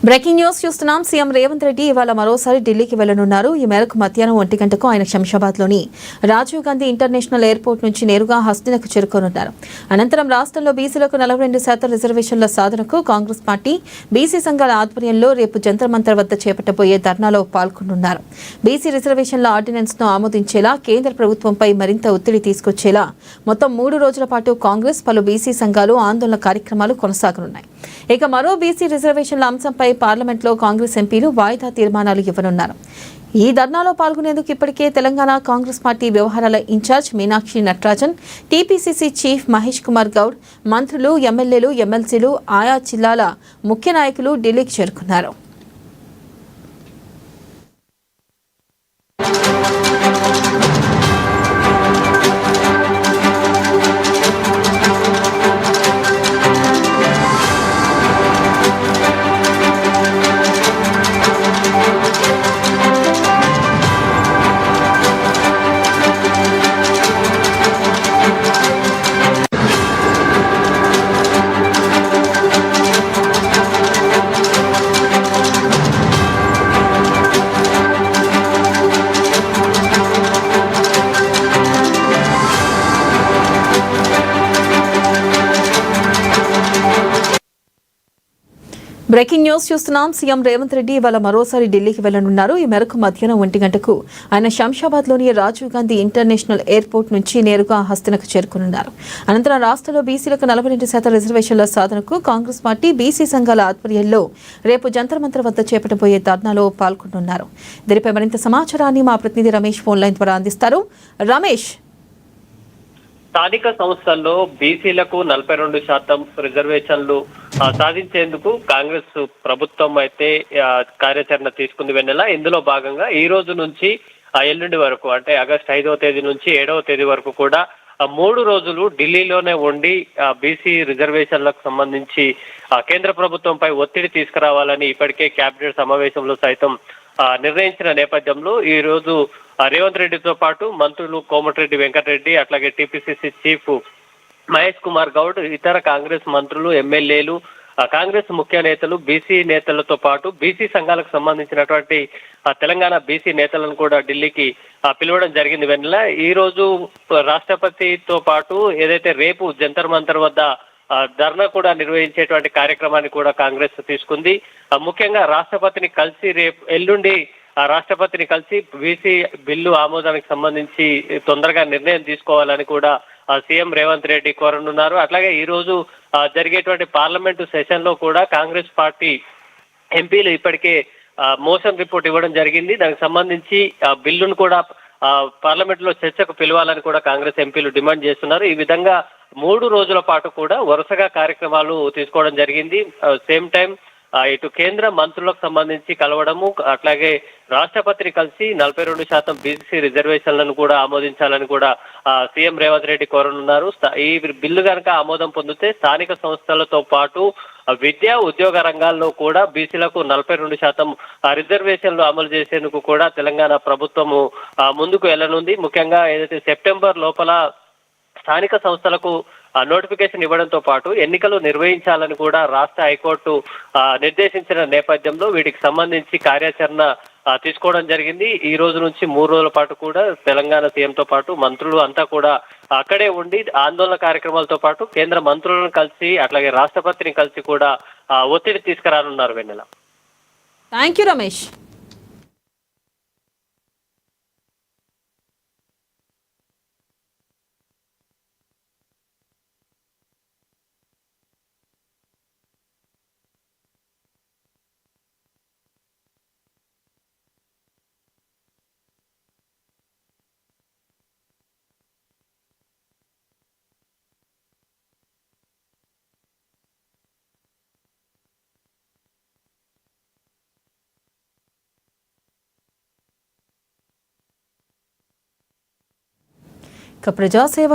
Breaking news చూస్తున్నాం. CM Revanth Reddy ఇవాళ మరోసారి ఢిల్లీకి వెళ్లనున్నారు. ఈ మేరకు మధ్యాహ్నం 1 గంటకు ఆయన శంషాబాద్లోని రాజీవ్ గాంధీ ఇంటర్నేషనల్ ఎయిర్పోర్ట్ నుంచి నేరుగా హస్తినకు చేరుకోనున్నారు. అనంతరం రాష్ట్రంలో బీసీలకు 42% రిజర్వేషన్ల సాధనకు కాంగ్రెస్ పార్టీ బీసీ సంఘాల ఆధ్వర్యంలో రేపు జంతర్ మంతర్ వద్ద చేపట్టబోయే ధర్నాలో పాల్గొనున్నారు. బీసీ రిజర్వేషన్ల ఆర్డినెన్స్ను ఆమోదించేలా కేంద్ర ప్రభుత్వంపై మరింత ఒత్తిడి తీసుకొచ్చేలా మొత్తం 3 రోజుల పాటు కాంగ్రెస్ పలు బీసీ సంఘాలు ఆందోళన కార్యక్రమాలు కొనసాగనున్నాయి. ఇక మరో బీసీ రిజర్వేషన్ల అంశంపై పార్లమెంట్లో కాంగ్రెస్ ఎంపీలు వాయిదా తీర్మానాలు ఇవ్వనున్నారు. ఈ ధర్నాలో పాల్గొనేందుకు ఇప్పటికే తెలంగాణ కాంగ్రెస్ పార్టీ వ్యవహారాల incharge Meenakshi Natarajan, TPCC chief Mahesh Kumar Goud, మంత్రులు, ఎమ్మెల్యేలు, ఎమ్మెల్సీలు, ఆయా జిల్లాల ముఖ్య నాయకులు ఢిల్లీకి చేరుకున్నారు. బ్రేకింగ్ న్యూస్ చూస్తున్నాం. సీఎం రేవంత్ రెడ్డి ఇవాళ మరోసారి ఢిల్లీకి వెళ్లనున్నారు. ఈ మేరకు మధ్యాహ్నం 1 గంటకు ఆయన శంషాబాద్లోని రాజీవ్ గాంధీ ఇంటర్నేషనల్ ఎయిర్పోర్ట్ నుంచి నేరుగా హస్తినకు చేరుకునున్నారు. అనంతరం రాష్ట్రంలో బీసీలకు 42% రిజర్వేషన్ల సాధనకు కాంగ్రెస్ పార్టీ బీసీ సంఘాల ఆధ్వర్యంలో రేపు జంతర్ మంతర్ వద్ద చేపట్టబోయే ధర్నాలో పాల్గొనున్నారు. దీనిపై మరింత సమాచారాన్ని మా ప్రతినిధి రమేష్ ఫోన్ లైన్ ద్వారా అందిస్తారు. రమేష్, స్థానిక సంస్థల్లో బీసీలకు 42% రిజర్వేషన్లు సాధించేందుకు కాంగ్రెస్ ప్రభుత్వం అయితే కార్యాచరణ తీసుకుంది వెన్నెల. ఇందులో భాగంగా ఈ రోజు నుంచి ఎల్లుండి వరకు, అంటే ఆగస్టు 5వ తేదీ నుంచి 7వ తేదీ వరకు కూడా 3 రోజులు ఢిల్లీలోనే ఉండి బీసీ రిజర్వేషన్లకు సంబంధించి కేంద్ర ప్రభుత్వంపై ఒత్తిడి తీసుకురావాలని ఇప్పటికే కేబినెట్ సమావేశంలో సైతం నిర్ణయించిన నేపథ్యంలో ఈ రోజు రేవంత్ రెడ్డితో పాటు మంత్రులు కోమటిరెడ్డి వెంకటరెడ్డి, అట్లాగే టీపీసీసీ చీఫ్ మహేష్ కుమార్ గౌడ్, ఇతర కాంగ్రెస్ మంత్రులు, ఎమ్మెల్యేలు, కాంగ్రెస్ ముఖ్య నేతలు, బీసీ నేతలతో పాటు బీసీ సంఘాలకు సంబంధించినటువంటి తెలంగాణ బీసీ నేతలను కూడా ఢిల్లీకి పిలవడం జరిగింది వెన్నెల. ఈ రోజు రాష్ట్రపతితో పాటు ఏదైతే రేపు జంతర్ మంతర్ వద్ద ధర్నా కూడా నిర్వహించేటువంటి కార్యక్రమాన్ని కూడా కాంగ్రెస్ తీసుకుంది. ముఖ్యంగా రాష్ట్రపతిని కలిసి ఎల్లుండి రాష్ట్రపతిని కలిసి బీసీ బిల్లు ఆమోదానికి సంబంధించి తొందరగా నిర్ణయం తీసుకోవాలని కూడా సీఎం రేవంత్ రెడ్డి కోరనున్నారు. అట్లాగే ఈ రోజు జరిగేటువంటి పార్లమెంటు సెషన్ లో కూడా కాంగ్రెస్ పార్టీ ఎంపీలు ఇప్పటికే మోషన్ రిపోర్ట్ ఇవ్వడం జరిగింది. దానికి సంబంధించి బిల్లును కూడా పార్లమెంట్ లో చర్చకు పిలవాలని కూడా కాంగ్రెస్ ఎంపీలు డిమాండ్ చేస్తున్నారు. ఈ విధంగా 3 రోజుల పాటు కూడా వరుసగా కార్యక్రమాలు తీసుకోవడం జరిగింది. సేమ్ టైం ఇటు కేంద్ర మంత్రులకు సంబంధించి కలవడము, అట్లాగే రాష్ట్రపతిని కలిసి 42% బీసీ రిజర్వేషన్లను కూడా ఆమోదించాలని కూడా సీఎం రేవంత్ రెడ్డి కోరనున్నారు. ఈ బిల్లు కనుక ఆమోదం పొందితే స్థానిక సంస్థలతో పాటు విద్యా ఉద్యోగ రంగాల్లో కూడా బీసీలకు 42% రిజర్వేషన్లు అమలు చేసేందుకు కూడా తెలంగాణ ప్రభుత్వము ముందుకు వెళ్లనుంది. ముఖ్యంగా ఏదైతే సెప్టెంబర్ లోపల స్థానిక సంస్థలకు నోటిఫికేషన్ ఇవ్వడంతో పాటు ఎన్నికలు నిర్వహించాలని కూడా రాష్ట్ర హైకోర్టు నిర్దేశించిన నేపథ్యంలో వీటికి సంబంధించి కార్యాచరణ తీసుకోవడం జరిగింది. ఈ రోజు నుంచి 3 రోజుల పాటు కూడా తెలంగాణ సీఎంతో పాటు మంత్రులు అంతా కూడా అక్కడే ఉండి ఆందోళన కార్యక్రమాలతో పాటు కేంద్ర మంత్రులను కలిసి అట్లాగే రాష్ట్రపతిని కలిసి కూడా ఒత్తిడి తీసుకురానున్నారు వెన్నెల. Thank you Ramesh. ప్రజాసేవ